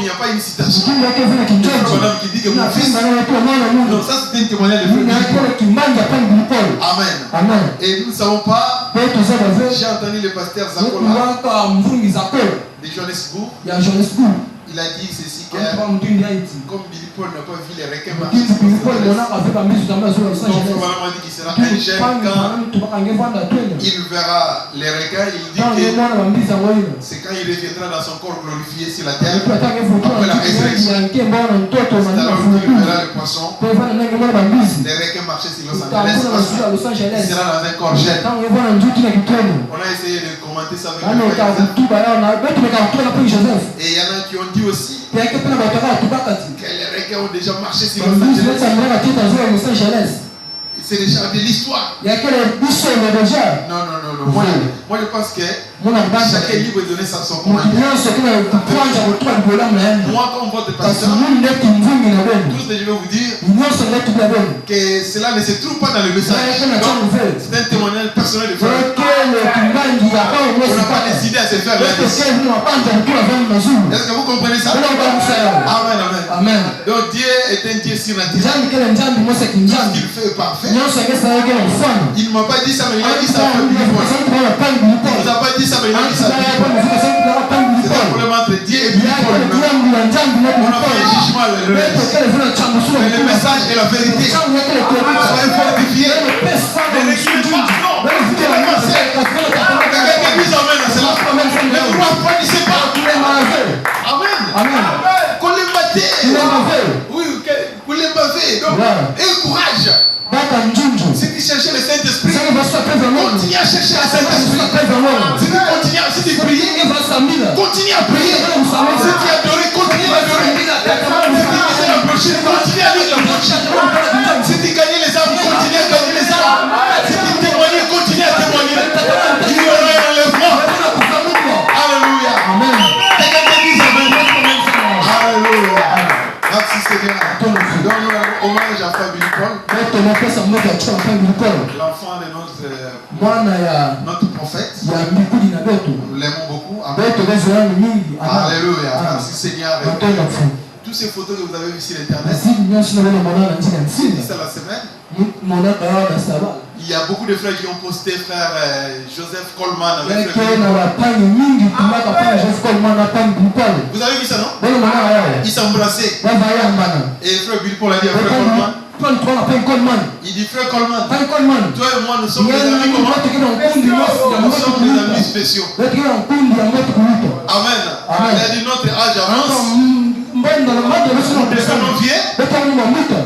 il n'y a pas une citation. Il y a madame qui dit que mon fils. Donc ça c'était un témoignage de Paul. Amen. Et nous ne savons pas. J'ai entendu le pasteur Zakola de Johannesburg. Il a dit ceci que comme Billy Paul n'a pas vu les requins marcher, donc vraiment dit qu'il sera un jeune quand il verra les requins. Il dit que c'est quand il reviendra dans son corps glorifié sur la terre après la résurrection. C'est alors qu'il verra le poisson, les requins marcher sur Los Angeles. Il sera dans un corps jeune. On a essayé de commenter ça avec le frère. Et il y en a qui ont dit aussi que les requins ont déjà marché sur Los Angeles. C'est déjà de l'histoire. Non. Moi je pense que chacun est libre de donner son commentaire. Moi comme votre pasteur, tout ce que je vais vous dire, que cela ne se trouve pas dans le message. C'est un témoignage personnel de frère. On n'a pas décidé à se faire l'indice. Est-ce que vous comprenez ça? Amen. Donc Dieu est un Dieu surnaturel. Tout ce qu'il fait est parfait. Il ne m'a pas dit ça, mais il a dit ça. Il ne vous a pas dit ça, mais il a dit ça. C'est un problème entre Dieu et Billy Paul. On n'a pas un jugement. Mais le message est la vérité. Soyez fortifiés. Ne reculez pas. Non. Quelqu'un dise amen à cela. Ne vous applaudissez pas. Amen. Qu'on les batte. Oui, qu'on les bave. Donc, et courage. Si tu cherches le Saint-Esprit, continue à chercher le Saint-Esprit. Si tu pries, continue à prier. Si tu adores, continue à adorer. Si tu lisais la brochure, continue à lire la brochure. Si tu gagnes les âmes, continue à gagner les âmes. Si tu témoignes, continue à témoigner. Il y aura un enlèvement. Alléluia. Amen. Alléluia. Merci Seigneur. Donc nous rendons hommage à Frère Billy Paul. L'enfant de notre prophète. Nous l'aimons beaucoup. Amen. Alléluia. Merci Seigneur. Toutes ces photos que vous avez vues sur l'internet, c'est la semaine. Il y a beaucoup de frères qui ont posté frère Joseph Coleman avec le Vous avez vu ça, non? Ils s'embrassaient. Et frère Billy Paul a dit à frère Coleman. Il dit frère Coleman, toi et moi nous sommes des amis comment? Nous sommes des amis spéciaux. Amen. Il a dit notre âge avance. Nous devenons vieux.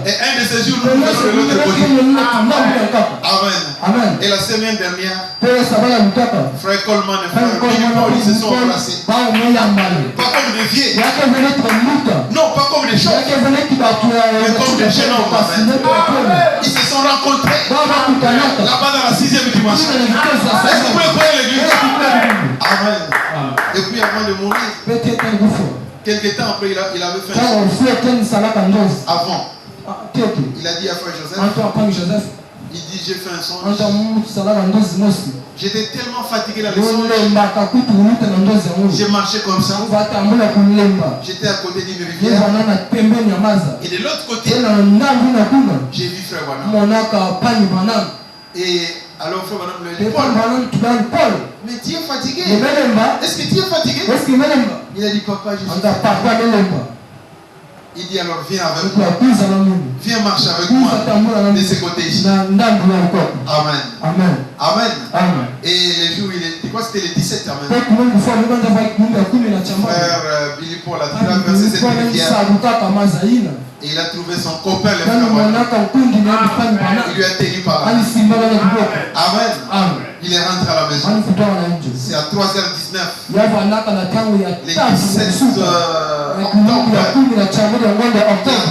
Et un de ces jours nous verrons de l'autre côté. Amen. Et la semaine dernière, frère Coleman et frère Billy Paul ils se sont embrassés. Pas comme des vieux. Non, pas comme des choses. Mais comme des jeunes hommes. Ils se sont rencontrés là-bas dans la 6e dimension. Est-ce que vous pouvez croire l'église? Amen. Et puis avant de mourir, quelque temps après, il avait fait un son. Avant, il a dit à frère Joseph, il dit j'ai fait un son. J'étais tellement fatigué dans les songes. J'ai marché comme ça. J'étais à côté d'une rivière. Et de l'autre côté, j'ai vu frère Branham. Et alors frère Branham lui a dit Paul, mais tu es fatigué. Est-ce que tu es fatigué? Il a dit papa, je suis fatigué. Il dit alors viens avec moi. Viens marcher avec moi de ce côté ici. Amen. Et les jours, je crois que c'était le 17 amen. Frère Billy Paul a traversé cette rivière. Et il a trouvé son copain, le frère Branham. Il lui a tenu par là. Amen. Il est rentré à la maison. C'est à 3h19. Le 17 octobre. Il a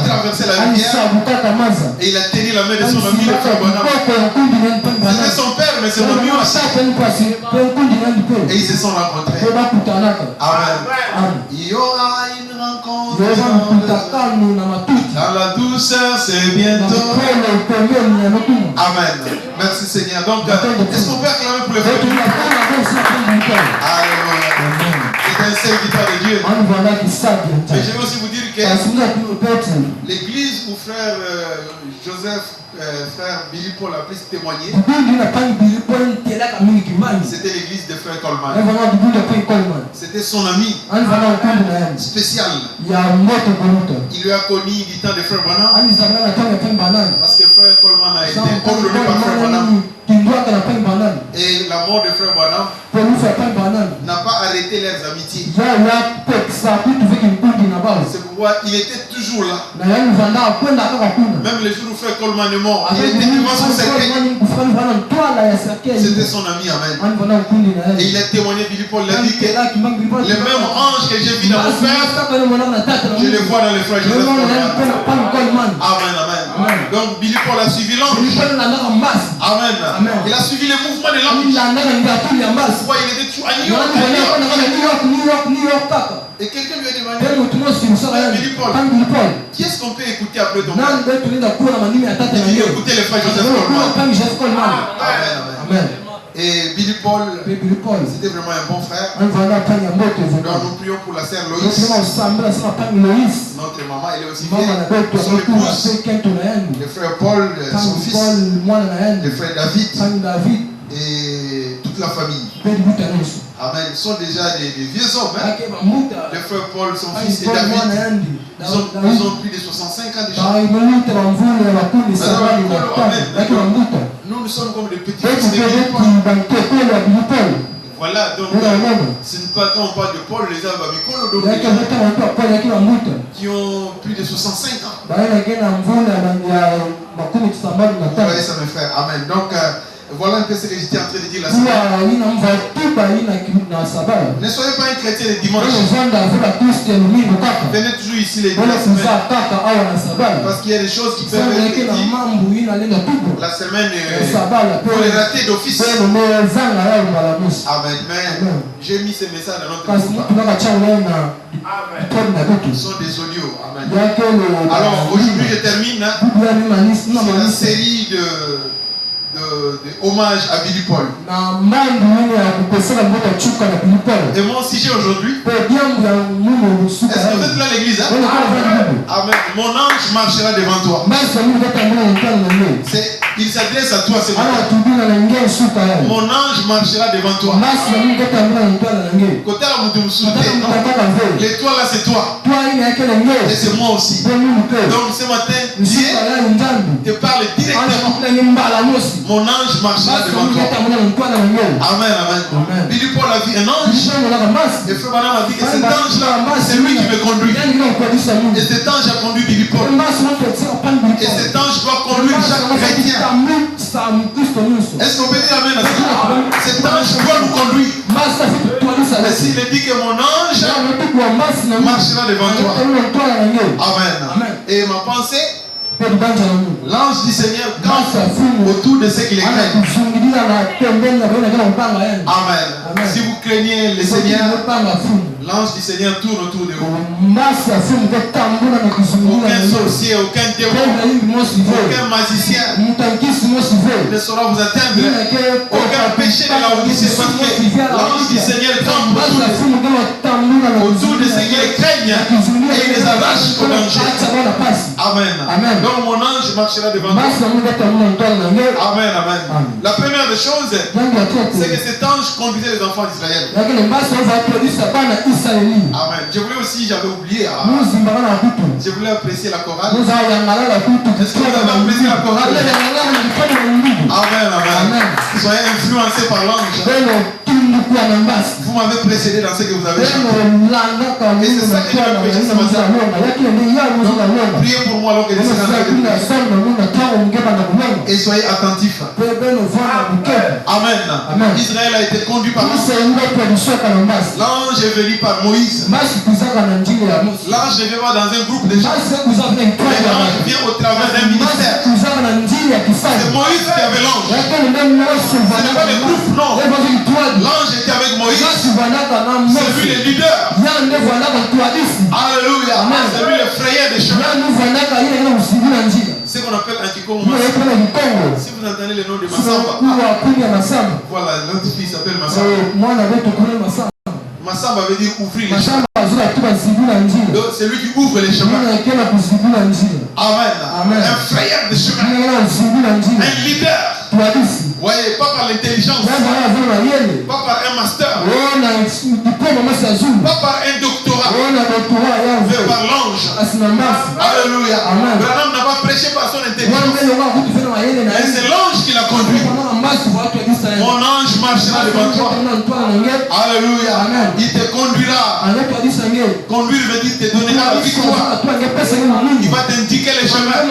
traversé la rivière. Et il a tenu la main de son ami, le frère Branham. C'était son père, mais son ami aussi. Et ils se sont rencontrés. Amen. Il y aura une rencontre. Dans la douceur, c'est bientôt. Amen. Merci Seigneur. Donc, est-ce qu'on peut acclamer pour le frère? Alléluia. C'est un serviteur de Dieu. Mais je vais aussi vous dire que l'église où frère Joseph, frère Billy Paul a pu témoigner, c'était l'église de frère Coleman. C'était son ami spécial. Il lui a connu du temps de frère Branham. Parce que frère Coleman a été ordonné par frère Branham. Et la mort de frère Branham n'a pas arrêté leurs amitiés. C'est pourquoi il était toujours là. Même le jour où frère Coleman est mort, il était devant son cercueil. C'était son ami, amen. Et il a témoigné, Billy Paul l'a dit que le même ange que j'ai vu dans mon frère, je le vois dans le frère Joseph Coleman. Amen, amen. Donc Billy Paul a suivi l'ange. Amen. Il a suivi le mouvement de l'ange. Pourquoi il était tout à New York. Et quelqu'un lui a demandé, Billy Paul, qui est-ce qu'on peut écouter après ton père? Il dit, écoutez le frère Joseph Coleman. Amen. Et Billy Paul, c'était vraiment un bon frère. Donc nous prions pour la sœur Loïs. Notre maman, elle est aussi vieille. Son épouse, le frère Paul, son fils, le frère David et toute la famille. Amen. Ils sont déjà des vieux hommes. Hein? Le frère Paul, son fils et David, ils ont plus de 65 ans déjà. Nous sommes comme des petits fils de Billy Paul. Voilà, donc ce n'est pas quand on parle de Paul, les Abamikolo, qui ont plus de 65 ans. Vous voyez ça, mes frères. Amen. Donc, voilà un peu ce que j'étais en train de dire la semaine. Ne soyez pas un chrétien le dimanche. Venez toujours ici les dimanches. Parce qu'il y a des choses qui peuvent être dites la semaine. Pour les rater d'office. Amen. Mais j'ai mis ces messages dans notre groupe. Ce sont des audios. Amen. Alors aujourd'hui je termine. C'est la série de hommage à Billy Paul. Et mon sujet aujourd'hui, est-ce que vous êtes là à l'église? Hein? Amen. Mon ange marchera devant toi. Il s'adresse à toi ce matin. Mon ange marchera devant toi. Côté l'étoile là c'est toi. Et c'est moi aussi. Donc ce matin, Dieu te parle directement. Mon ange marchera devant toi. Amen, amen. Billy Paul a vu un ange. Et frère Branham a dit que cet ange là, c'est lui qui me conduit. Et cet ange a conduit Billy Paul. Et cet ange doit conduire chaque chrétien. Est-ce qu'on peut dire amen à ça? Cet ange doit nous conduire. Et s'il dit que mon ange marchera devant toi. Amen. Et ma pensée, l'ange du Seigneur campe autour de ceux qui les craignent. Amen. Si vous craignez le Seigneur, l'ange du Seigneur tourne autour de vous. Aucun sorcier, aucun démon, aucun magicien ne saura vous atteindre. Aucun péché de la Odyssée, parce que l'ange du Seigneur campe autour de ceux qui les craignent et il les arrache au danger. Amen. Donc mon ange marchera devant toi. Amen, amen. La première des choses, c'est que cet ange conduisait les enfants d'Israël. Amen. Je voulais aussi, j'avais oublié. Je voulais apprécier la chorale. Est-ce que vous avez apprécié la chorale? Amen, amen. Soyez influencés par l'ange. Vous m'avez précédé dans ce que vous avez chanté. Et c'est ça que je vais prêcher ce matin. Priez pour moi alors que je serai en train de prier. Et soyez attentifs. Amen. Israël a été conduit par l'ange. L'ange est venu par Moïse. L'ange ne vient pas dans un groupe de gens. L'ange vient au travers d'un ministère. C'est Moïse qui avait l'ange. Ce n'est pas le groupe, non. L'ange était avec Moïse. C'est lui le leader. Alléluia. C'est lui le frayeur des chemins. C'est ce qu'on appelle Antikongo. Si vous entendez le nom de Massamba, voilà, notre fils s'appelle Massamba. Masamba veut dire ouvrir les chemins. Donc c'est lui qui ouvre les chemins. Amen. Un frayeur de chemin. Un leader. Voyez, pas par l'intelligence. Pas par un master. Pas par un doctorat. Mais par l'ange. Alléluia. Branham n'a pas prêché par son intelligence. Mais c'est l'ange qui l'a conduit. Mon ange marchera devant toi. Alléluia. Il te conduira. Conduire veut dire te donner la victoire. Il va t'indiquer les chemins.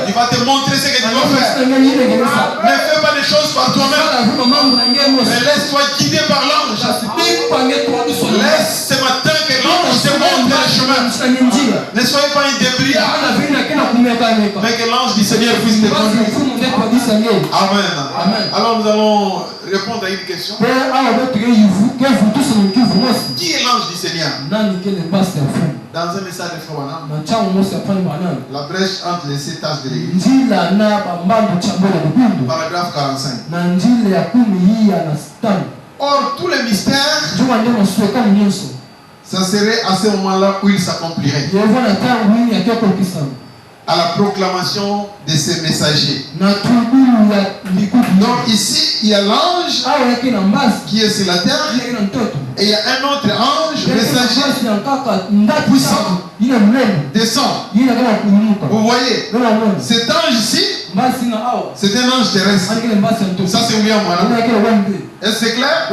Il va te montrer ce que tu dois faire. Ne fais pas des choses par toi-même. Mais laisse-toi guider par l'ange. Laisse ce matin que l'ange te montre les chemins. Ne soyez pas un débrouillard. Mais que l'ange du Seigneur puisse te conduire. Amen. Alors nous allons répondre à une question. Qui est l'ange du Seigneur? Dans un message de Frère Branham, la brèche entre les 7 âges de l'église. Paragraphe 45. Or, tous les mystères, ça serait à ce moment-là où ils s'accompliraient. À la proclamation de ces messagers. Donc ici, il y a l'ange qui est sur la terre et il y a un autre ange messager puissant descend. Vous voyez, cet ange ici, c'est un ange terrestre. Ça c'est William Branham. Est-ce que c'est clair?